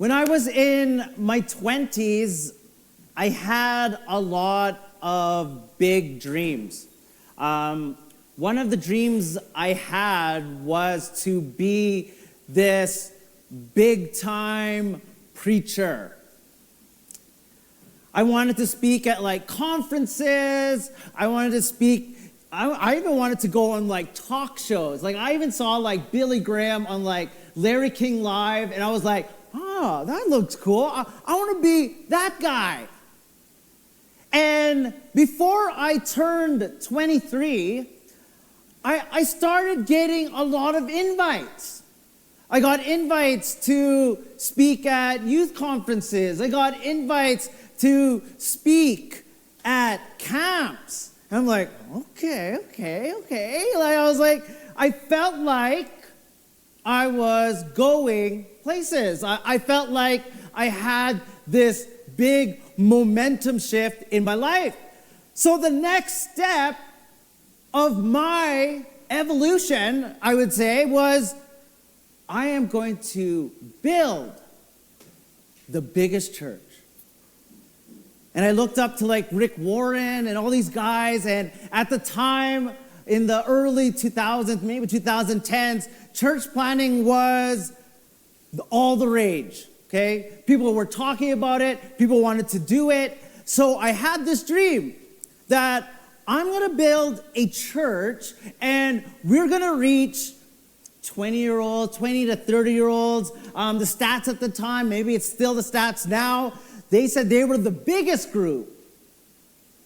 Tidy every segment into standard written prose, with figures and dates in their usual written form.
When I was in my 20s, I had a lot of big dreams. One of the dreams I had was to be this big-time preacher. I wanted to speak at conferences. I wanted to speak. I even wanted to go on talk shows. I even saw Billy Graham on Larry King Live, and I was like, oh, that looks cool. I want to be that guy. And before I turned 23, I started getting a lot of invites. I got invites to speak at youth conferences. I got invites to speak at camps. And I'm like, okay. I felt like I was going places. I felt like I had this big momentum shift in my life. So the next step of my evolution, I would say, was I am going to build the biggest church. And I looked up to Rick Warren and all these guys, and at the time, in the early 2000s, maybe 2010s, church planning was all the rage, okay? People were talking about it. People wanted to do it. So I had this dream that I'm going to build a church, and we're going to reach 20-year-olds, 20 to 30-year-olds. The stats at the time, maybe it's still the stats now, they said they were the biggest group.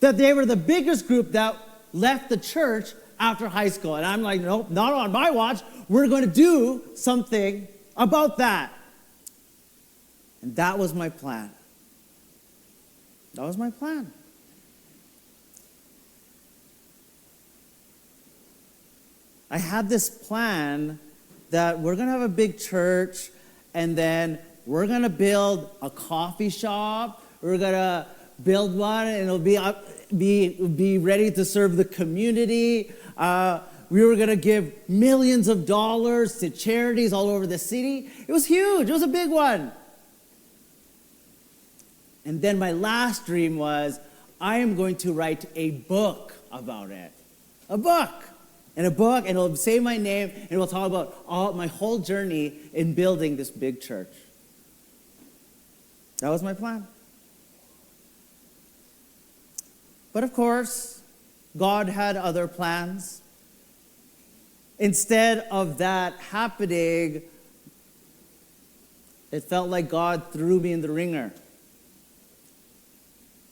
That they were the biggest group that left the church after high school. And I'm like, nope, not on my watch. We're going to do something about that. And that was my plan. That was my plan. I had this plan that we're going to have a big church, and then we're going to build a coffee shop. We're going to build one, and it'll be ready to serve the community. We were going to give millions of dollars to charities all over the city. It was huge. It was a big one. And then my last dream was, I am going to write a book about it. A book. And it'll say my name, and it will talk about my whole journey in building this big church. That was my plan. But of course, God had other plans. Instead of that happening, it felt like God threw me in the ringer.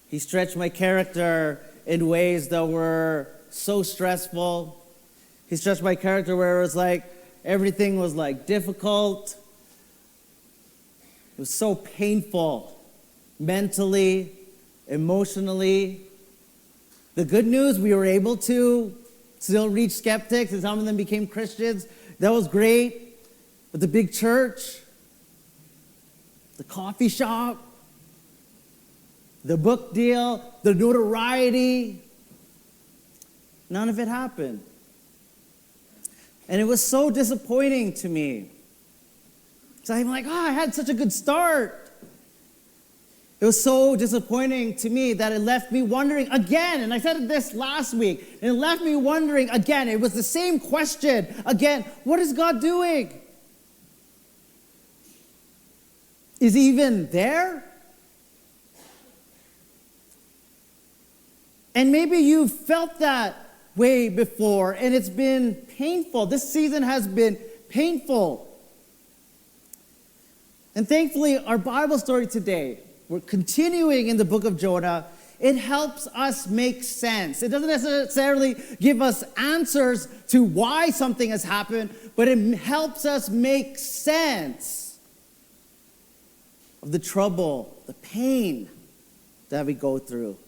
He stretched my character in ways that were so stressful. He stretched my character where it was everything was difficult. It was so painful, mentally, emotionally. The good news, we were able to still reach skeptics, and some of them became Christians. That was great. But the big church, the coffee shop, the book deal, the notoriety, none of it happened. And it was so disappointing to me. So I'm like, I had such a good start. It was so disappointing to me that it left me wondering again, and I said this last week, and it left me wondering again. It was the same question again. What is God doing? Is he even there? And maybe you felt that way before, and it's been painful. This season has been painful. And thankfully, our Bible story today, we're continuing in the book of Jonah. It helps us make sense. It doesn't necessarily give us answers to why something has happened, but it helps us make sense of the trouble, the pain that we go through.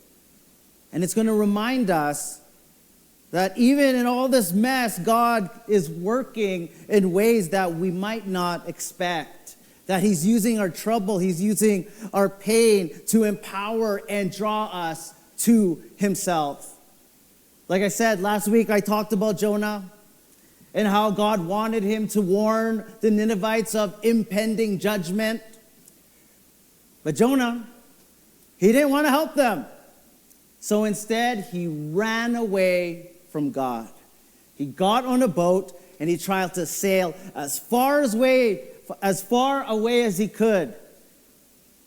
And it's going to remind us that even in all this mess, God is working in ways that we might not expect. That he's using our trouble, he's using our pain to empower and draw us to himself. Like I said, last week I talked about Jonah and how God wanted him to warn the Ninevites of impending judgment. But Jonah, he didn't want to help them. So instead, he ran away from God. He got on a boat and he tried to sail as far away as he could.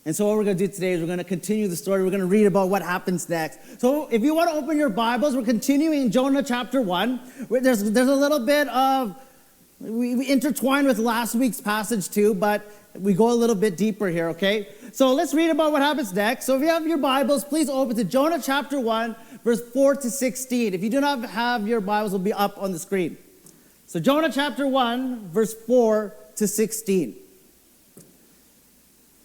And so what we're going to do today is we're going to continue the story. We're going to read about what happens next. So if you want to open your Bibles, we're continuing in Jonah chapter 1. There's a little bit of, we intertwine with last week's passage too, but we go a little bit deeper here, okay? So let's read about what happens next. So if you have your Bibles, please open to Jonah chapter 1, verse 4 to 16. If you do not have your Bibles, it will be up on the screen. So Jonah chapter 1, verse 4 to 16.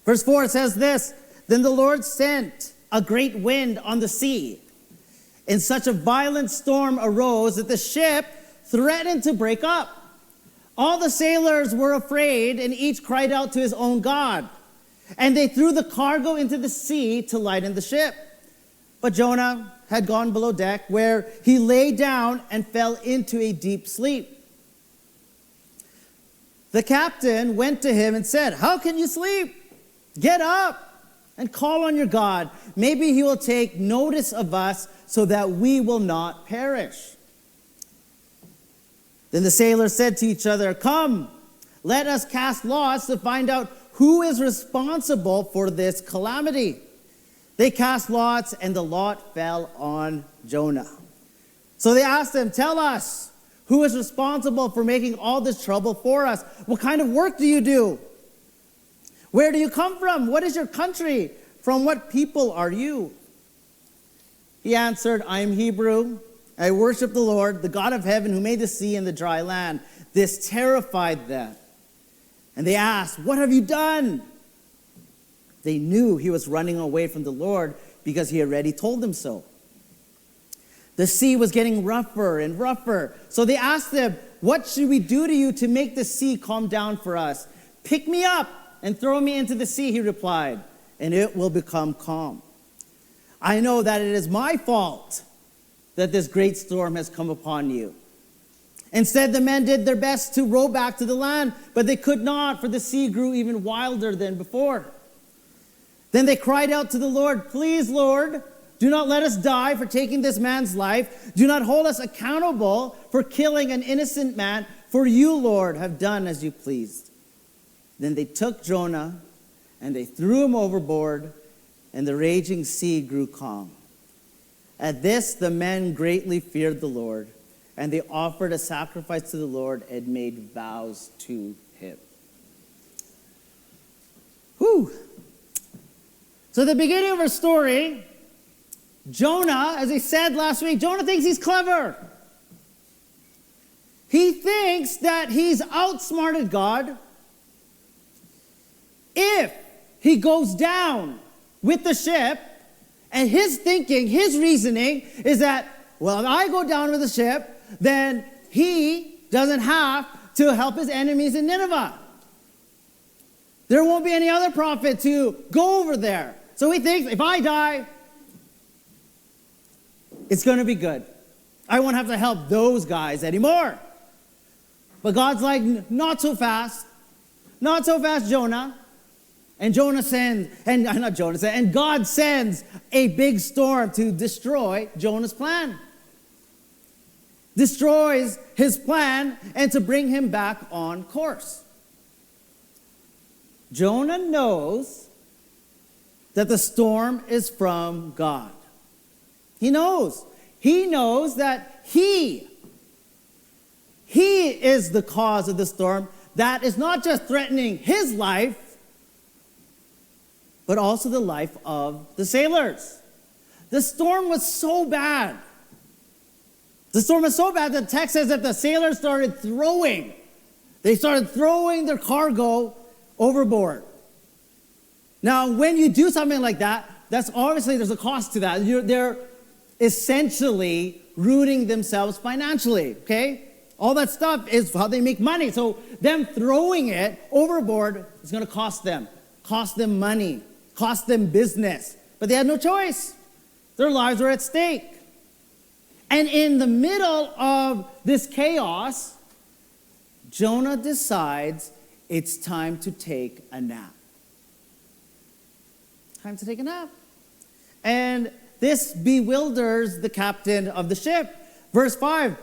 Verse 4 says this, "Then the Lord sent a great wind on the sea, and such a violent storm arose that the ship threatened to break up. All the sailors were afraid, and each cried out to his own God. And they threw the cargo into the sea to lighten the ship. But Jonah had gone below deck, where he lay down and fell into a deep sleep. The captain went to him and said, 'How can you sleep? Get up and call on your God. Maybe he will take notice of us so that we will not perish.' Then the sailors said to each other, 'Come, let us cast lots to find out who is responsible for this calamity.' They cast lots, and the lot fell on Jonah. So they asked him, 'Tell us, who is responsible for making all this trouble for us? What kind of work do you do? Where do you come from? What is your country? From what people are you?' He answered, 'I am Hebrew. I worship the Lord, the God of heaven, who made the sea and the dry land.' This terrified them. And they asked, 'What have you done?' They knew he was running away from the Lord because he already told them so. The sea was getting rougher and rougher. So they asked him, 'What should we do to you to make the sea calm down for us?' 'Pick me up and throw me into the sea,' he replied, 'and it will become calm. I know that it is my fault that this great storm has come upon you.' Instead, the men did their best to row back to the land, but they could not, for the sea grew even wilder than before. Then they cried out to the Lord, 'Please, Lord, do not let us die for taking this man's life. Do not hold us accountable for killing an innocent man, for you, Lord, have done as you pleased.' Then they took Jonah and they threw him overboard, and the raging sea grew calm. At this, the men greatly feared the Lord, and they offered a sacrifice to the Lord and made vows to him." Whew. So the beginning of our story, Jonah, as I said last week, Jonah thinks he's clever. He thinks that he's outsmarted God. If he goes down with the ship, and his thinking, his reasoning is that, well, if I go down with the ship, then he doesn't have to help his enemies in Nineveh. There won't be any other prophet to go over there. So he thinks, if I die, it's going to be good. I won't have to help those guys anymore. But God's like, not so fast. Not so fast, Jonah. And God sends a big storm to destroy Jonah's plan. Destroys his plan and to bring him back on course. Jonah knows that the storm is from God. He knows. He knows that he is the cause of the storm that is not just threatening his life, but also the life of the sailors. The storm was so bad. The storm was so bad that the text says that the sailors started throwing. They started throwing their cargo overboard. Now, when you do something like that, that's obviously there's a cost to that. They're essentially rooting themselves financially, okay? All that stuff is how they make money. So them throwing it overboard is going to cost them money, cost them business. But they had no choice. Their lives were at stake. And in the middle of this chaos, Jonah decides it's time to take a nap. time to take a nap. And this bewilders the captain of the ship. Verse 5,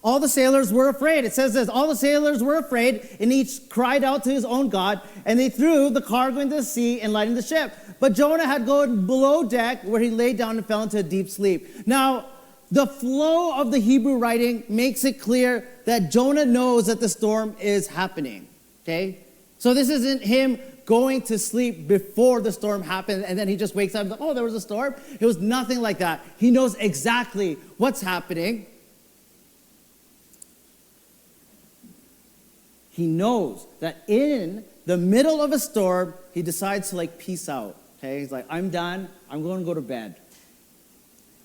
all the sailors were afraid. It says this, all the sailors were afraid, and each cried out to his own God, and they threw the cargo into the sea and lightened the ship. But Jonah had gone below deck, where he lay down and fell into a deep sleep. Now, the flow of the Hebrew writing makes it clear that Jonah knows that the storm is happening, okay? So this isn't him going to sleep before the storm happened, and then he just wakes up and, oh, there was a storm. It was nothing like that. He knows exactly what's happening. He knows that in the middle of a storm, he decides to peace out, okay? He's like, I'm done. I'm going to go to bed.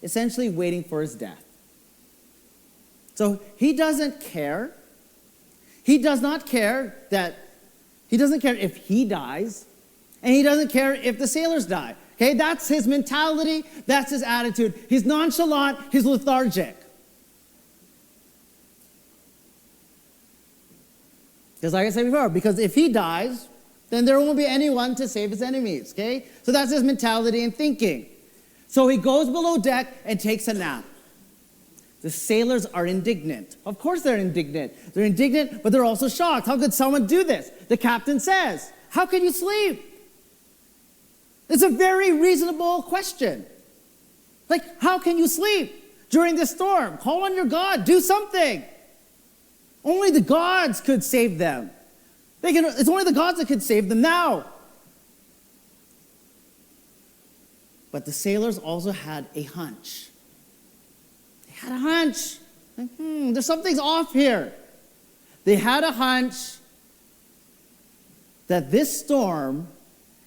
Essentially waiting for his death. So he doesn't care. He does not care he doesn't care if he dies, and he doesn't care if the sailors die. Okay, that's his mentality, that's his attitude. He's nonchalant, he's lethargic. Because like I said before, because if he dies, then there won't be anyone to save his enemies, okay? So that's his mentality and thinking. So he goes below deck and takes a nap. The sailors are indignant. Of course they're indignant. They're indignant, but they're also shocked. How could someone do this? The captain says, how can you sleep? It's a very reasonable question. How can you sleep during this storm? Call on your God. Do something. Only the gods could save them. It's only the gods that could save them now. But the sailors also had a hunch. They had a hunch. There's something's off here. They had a hunch that this storm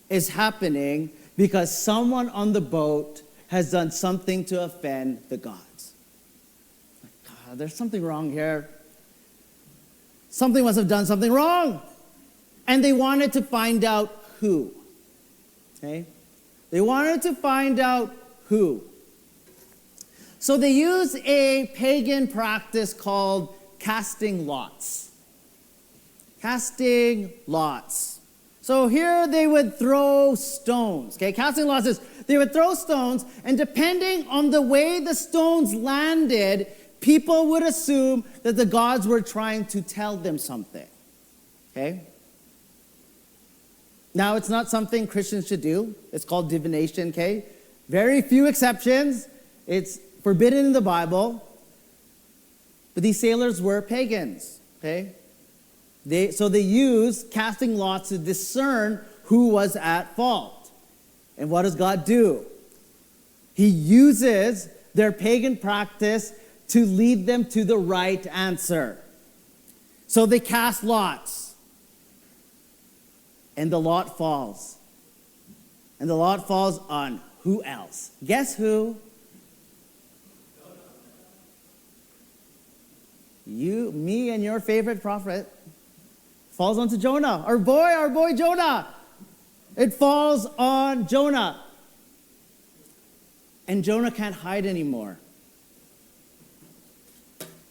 is happening because someone on the boat has done something to offend the gods. God, there's something wrong here. Something must have done something wrong. And they wanted to find out who. Okay? They wanted to find out who. So they used a pagan practice called casting lots. Casting lots. So here they would throw stones. Okay, casting lots is they would throw stones, and depending on the way the stones landed, people would assume that the gods were trying to tell them something. Okay? Now, it's not something Christians should do. It's called divination, okay? Very few exceptions. It's forbidden in the Bible. But these sailors were pagans, okay? So they used casting lots to discern who was at fault. And what does God do? He uses their pagan practice to lead them to the right answer. So they cast lots. And the lot falls. And the lot falls on who else? Guess who? You, me, and your favorite prophet. Falls onto Jonah. Our boy Jonah. It falls on Jonah. And Jonah can't hide anymore.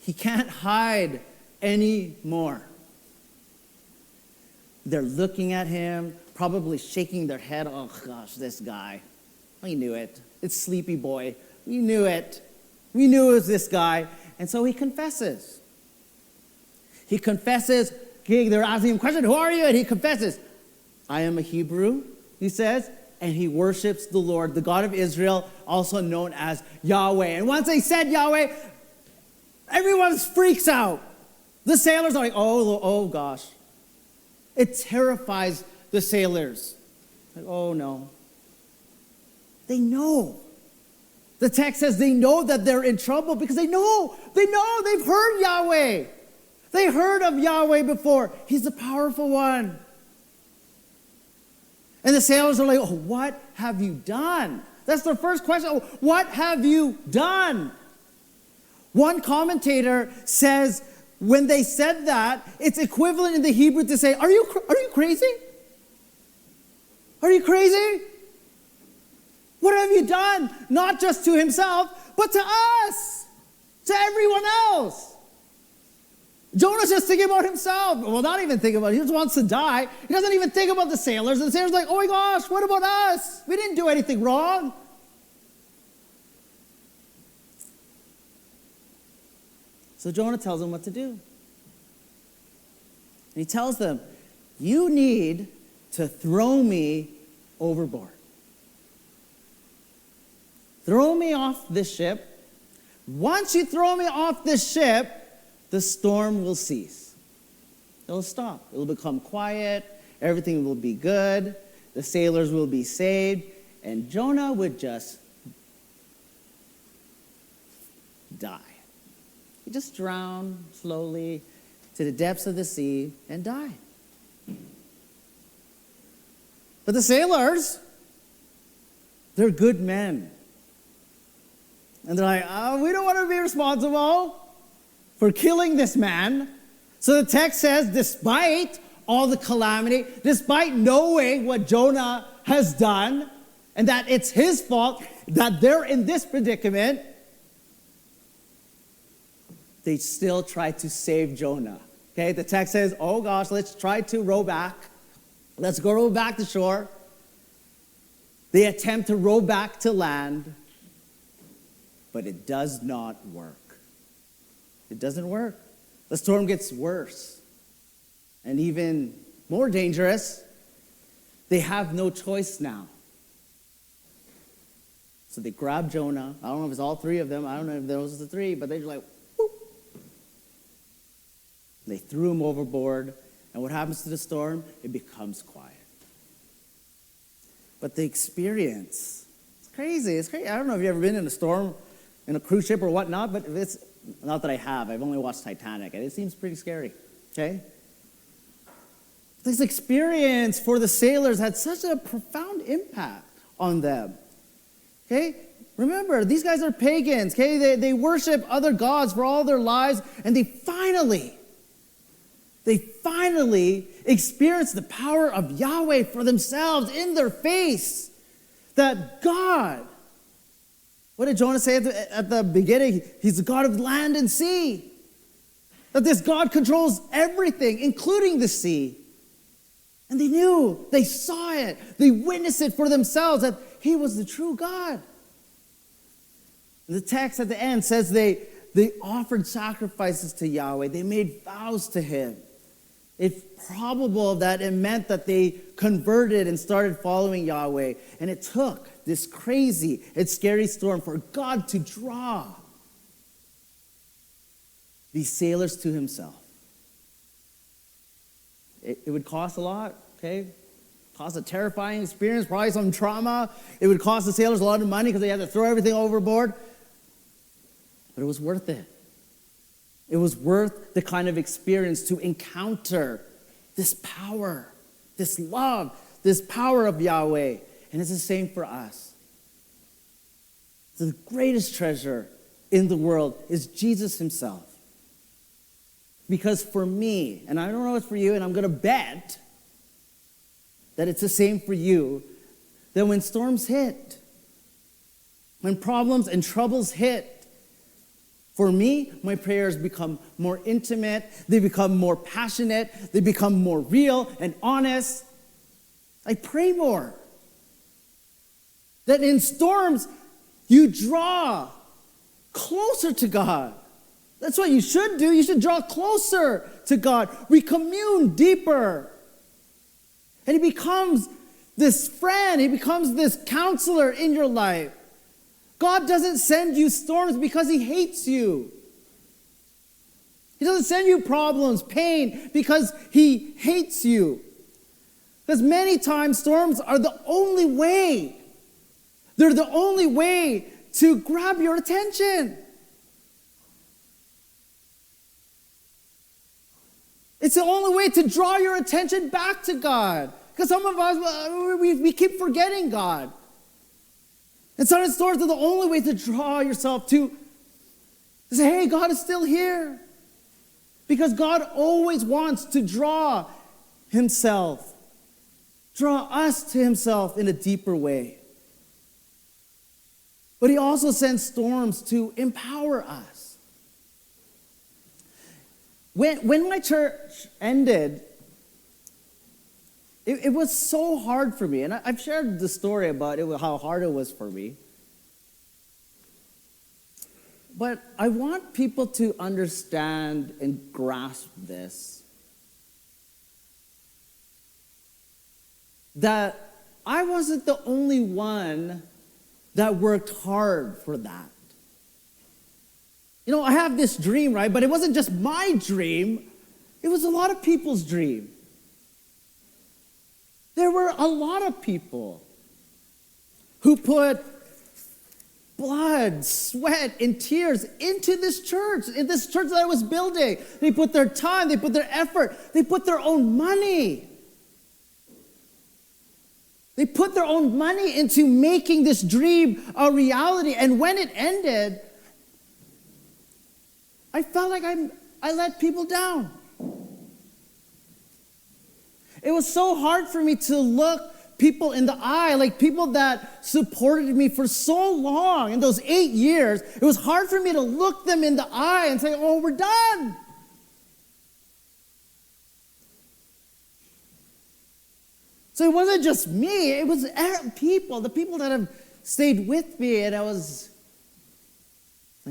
He can't hide anymore. They're looking at him, probably shaking their head. Oh, gosh, this guy. We knew it. It's Sleepy Boy. We knew it. We knew it was this guy. And so he confesses. He confesses. Okay, they're asking him a question. Who are you? And he confesses. I am a Hebrew, he says. And he worships the Lord, the God of Israel, also known as Yahweh. And once they said Yahweh, everyone freaks out. The sailors are like, oh gosh. It terrifies the sailors. Like, oh no. They know. The text says they know that they're in trouble because they know, they've heard Yahweh. They heard of Yahweh before. He's the powerful one. And the sailors are like, oh, what have you done? That's their first question. Oh, what have you done? One commentator says, when they said that, it's equivalent in the Hebrew to say, are you crazy? Are you crazy? What have you done? Not just to himself, but to us, to everyone else. Jonah's just thinking about himself. Well, not even thinking about it. He just wants to die. He doesn't even think about the sailors. And the sailors are like, oh my gosh, what about us? We didn't do anything wrong. So Jonah tells them what to do. And he tells them, you need to throw me overboard. Throw me off this ship. Once you throw me off this ship, the storm will cease. It'll stop. It will become quiet. Everything will be good. The sailors will be saved. And Jonah would just die. He'd just drown slowly to the depths of the sea and die. But the sailors, they're good men. And they're like, oh, we don't want to be responsible for killing this man. So the text says, despite all the calamity, despite knowing what Jonah has done, and that it's his fault that they're in this predicament, they still try to save Jonah. Okay, the text says, oh gosh, let's try to row back. Let's go row back to shore. They attempt to row back to land, but it does not work. It doesn't work. The storm gets worse. And even more dangerous, they have no choice now. So they grab Jonah. I don't know if it's all three of them. I don't know if those are the three, but they're like, whoop. They threw him overboard. And what happens to the storm? It becomes quiet. But the experience, it's crazy. It's crazy. I don't know if you've ever been in a storm in a cruise ship or whatnot, but it's not that I have. I've only watched Titanic, and it seems pretty scary, okay? This experience for the sailors had such a profound impact on them, okay? Remember, these guys are pagans, okay? They worship other gods for all their lives, and they finally experience the power of Yahweh for themselves in their face. That God, what did Jonah say at the beginning? He's the God of land and sea. That this God controls everything, including the sea. And they knew, they saw it, they witnessed it for themselves, that he was the true God. The text at the end says they offered sacrifices to Yahweh. They made vows to him. It's probable that it meant that they converted and started following Yahweh. And it took this crazy and scary storm for God to draw these sailors to himself. It would cost a lot, okay? Cost a terrifying experience, probably some trauma. It would cost the sailors a lot of money because they had to throw everything overboard. But it was worth it. It was worth the kind of experience to encounter this power, this love, this power of Yahweh. And it's the same for us. The greatest treasure in the world is Jesus himself. Because for me, and I don't know it's for you, and I'm going to bet that it's the same for you, that when storms hit, when problems and troubles hit, for me, my prayers become more intimate, they become more passionate, they become more real and honest. I pray more. That in storms, you draw closer to God. That's what you should do. You should draw closer to God. We commune deeper. And he becomes this friend. He becomes this counselor in your life. God doesn't send you storms because he hates you. He doesn't send you problems, pain, because he hates you. Because many times storms are the only way. They're the only way to grab your attention. It's the only way to draw your attention back to God. Because some of us, we keep forgetting God. And sudden storms are the only way to draw yourself to say, hey, God is still here. Because God always wants to draw himself, draw us to himself in a deeper way. But he also sends storms to empower us. When my church ended, it was so hard for me. And I've shared the story about it, how hard it was for me. But I want people to understand and grasp this. That I wasn't the only one that worked hard for that. You know, I have this dream, right? But it wasn't just my dream. It was a lot of people's dream. There were a lot of people who put blood, sweat, and tears into this church, in this church that I was building. They put their time, they put their effort, they put their own money. They put their own money into making this dream a reality. And when it ended, I felt like I let people down. It was so hard for me to look people in the eye, like people that supported me for so long. In those 8 years, it was hard for me to look them in the eye and say, oh, we're done. So it wasn't just me, it was people, the people that have stayed with me, and I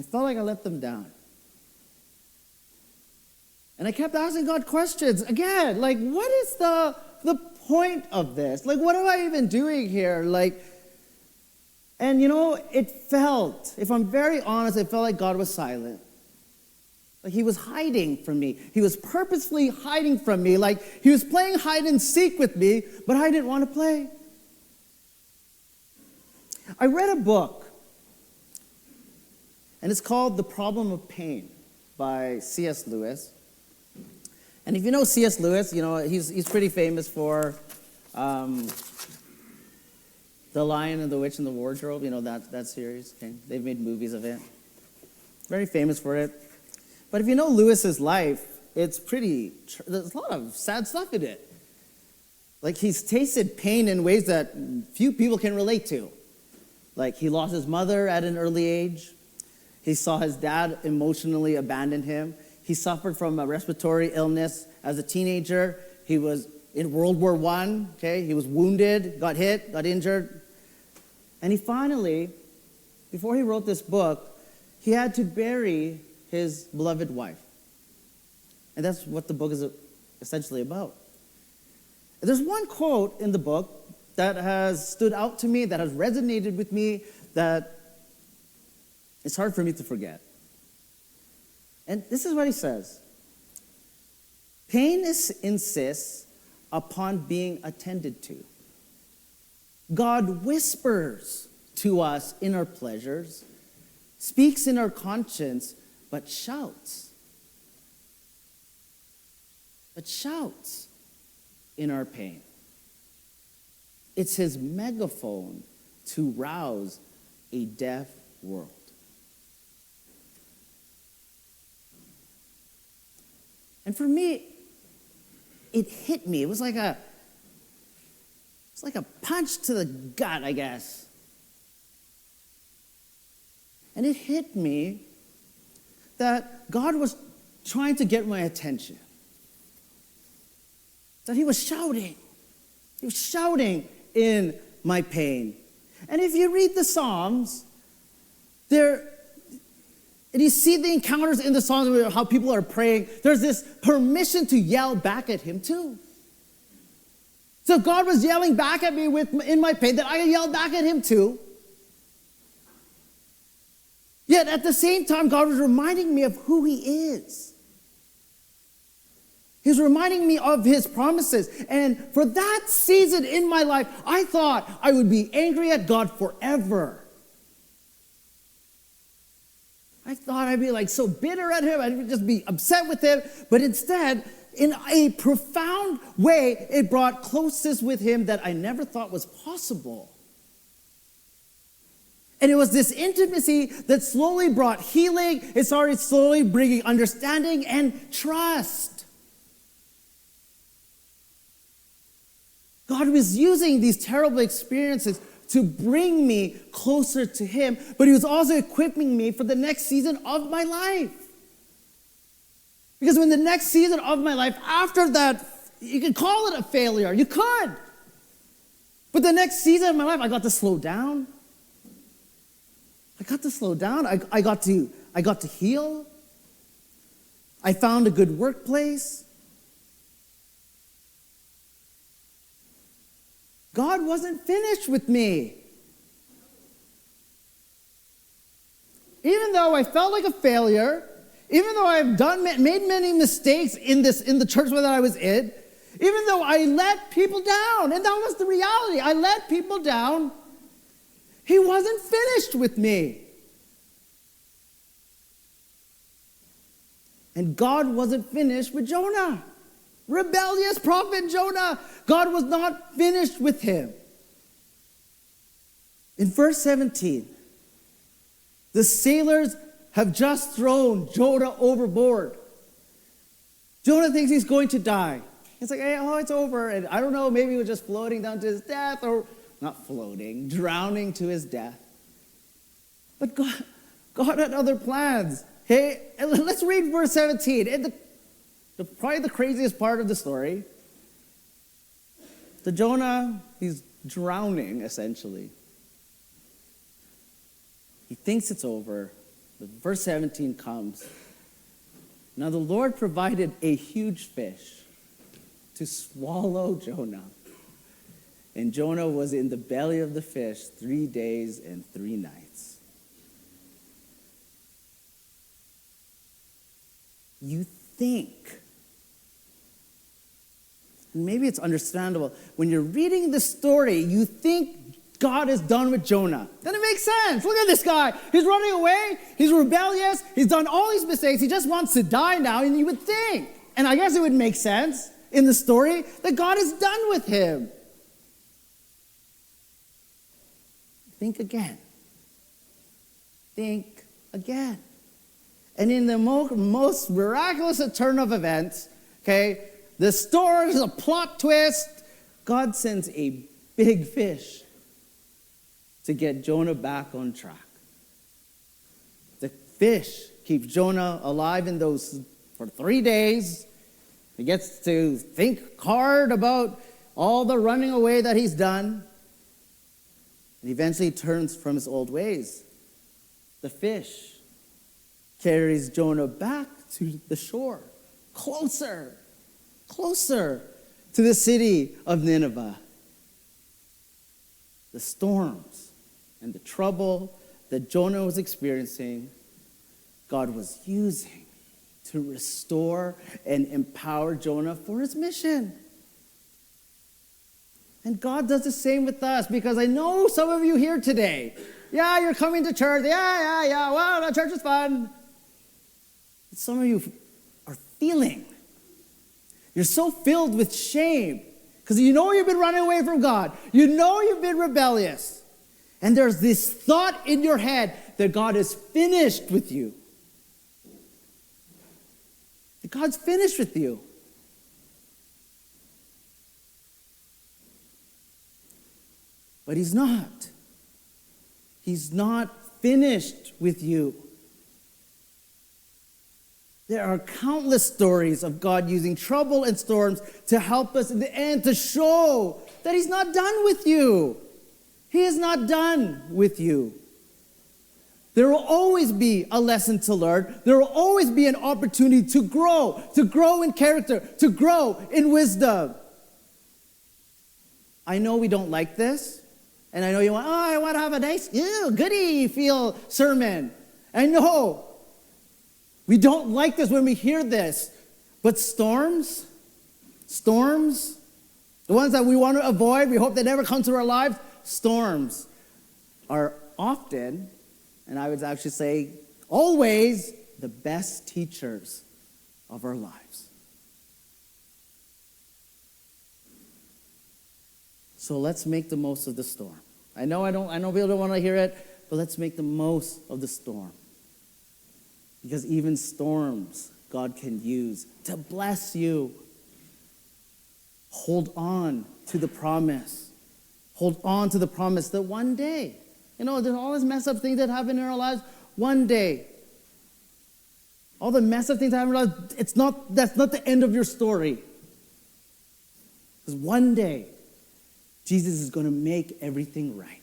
felt like I let them down. And I kept asking God questions again, like, what is the point of this? Like, what am I even doing here? And you know, it felt, if I'm very honest, it felt like God was silent. Like he was hiding from me. He was purposefully hiding from me. Like he was playing hide and seek with me, but I didn't want to play. I read a book, and it's called The Problem of Pain by C.S. Lewis. And if you know C.S. Lewis, you know, he's pretty famous for The Lion and the Witch and the Wardrobe, you know, that series. Okay? They've made movies of it. Very famous for it. But if you know Lewis's life, it's there's a lot of sad stuff in it. Like he's tasted pain in ways that few people can relate to. Like he lost his mother at an early age. He saw his dad emotionally abandon him. He suffered from a respiratory illness as a teenager. He was in World War I, okay? He was wounded, got hit, got injured. And he finally, before he wrote this book, he had to bury his beloved wife. And that's what the book is essentially about. There's one quote in the book that has stood out to me, that has resonated with me, that it's hard for me to forget. And this is what he says. Pain insists upon being attended to. God whispers to us in our pleasures, speaks in our conscience, but shouts in our pain. It's his megaphone to rouse a deaf world. And for me, it hit me. It was like a punch to the gut, I guess. And it hit me that God was trying to get my attention. That he was shouting. He was shouting in my pain. And if you read the Psalms, and you see the encounters in the Psalms where how people are praying, there's this permission to yell back at him too. So God was yelling back at me in my pain, that I yelled back at him too. Yet at the same time, God was reminding me of who he is. He was reminding me of his promises. And for that season in my life, I thought I would be angry at God forever. I thought I'd be like so bitter at him, I'd just be upset with him. But instead, in a profound way, it brought closeness with him that I never thought was possible. And it was this intimacy that slowly brought healing. It started slowly bringing understanding and trust. God was using these terrible experiences to bring me closer to him, but he was also equipping me for the next season of my life. Because when the next season of my life, after that, you could call it a failure. You could. But the next season of my life, I got to slow down. I got to heal. I found a good workplace. God wasn't finished with me. Even though I felt like a failure, even though I've made many mistakes in the church that I was in, even though I let people down, and that was the reality, I let people down, he wasn't finished with me. And God wasn't finished with Jonah. Rebellious prophet Jonah. God was not finished with him. In verse 17, the sailors have just thrown Jonah overboard. Jonah thinks he's going to die. He's like, hey, it's over. And I don't know, maybe he was just floating down to his death, or not floating, drowning to his death. But God had other plans. Hey, let's read verse 17. And probably the craziest part of the story. The Jonah, he's drowning, essentially. He thinks it's over. But verse 17 comes. Now the Lord provided a huge fish to swallow Jonah. And Jonah was in the belly of the fish 3 days and 3 nights. You think, and maybe it's understandable, when you're reading the story, you think God is done with Jonah. Then it makes sense. Look at this guy. He's running away. He's rebellious. He's done all these mistakes. He just wants to die now. And you would think, and I guess it would make sense in the story, that God is done with him. Think again. Think again. And in the most miraculous turn of events, okay, the story is a plot twist. God sends a big fish to get Jonah back on track. The fish keeps Jonah alive for 3 days. He gets to think hard about all the running away that he's done. And eventually turns from his old ways. The fish carries Jonah back to the shore, closer to the city of Nineveh. The storms and the trouble that Jonah was experiencing, God was using to restore and empower Jonah for his mission. And God does the same with us, because I know some of you here today, yeah, you're coming to church, yeah, well, the church is fun. But some of you are feeling, you're so filled with shame, because you know you've been running away from God. You know you've been rebellious. And there's this thought in your head that God is finished with you. That God's finished with you. But he's not. He's not finished with you. There are countless stories of God using trouble and storms to help us in the end, to show that he's not done with you. He is not done with you. There will always be a lesson to learn. There will always be an opportunity to grow in character, to grow in wisdom. I know we don't like this. And I know you want, I want to have a nice, goody feel sermon. I know. We don't like this when we hear this. But storms, the ones that we want to avoid, we hope they never come to our lives, storms are often, and I would actually say always, the best teachers of our lives. So let's make the most of the storm. I know people don't want to hear it, but let's make the most of the storm. Because even storms God can use to bless you. Hold on to the promise. Hold on to the promise that one day, there's all these messed up things that happen in our lives. One day, All the mess of things I haven't realized, that's not the end of your story. Because one day, Jesus is going to make everything right.